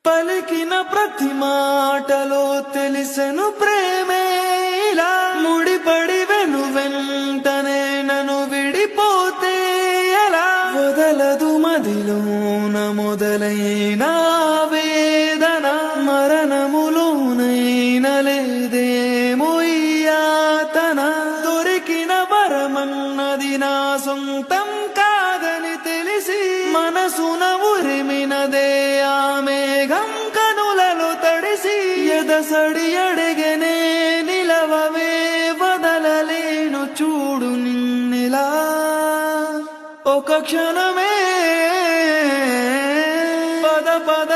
పలికిన ప్రతి మాటలో తెలిసెను ప్రేమే ఇలా ముడిపడి వెంటనే నన్ను విడిపోతే ఎలా వదలదు మదిలోన మొదలైన వేదన మరణములోనైన లేదేమో ఈ యాతన దొరికిన వరమన్నది నా సొంతం కాదని తెలిసి మనసున ఉరిమినదే ఆ మేఘం కనులలో తడిసి ఎదసడి అడిగనే నిలవవే వదలలేను చూడు నిన్నిలా ఒక క్షణమే పద పద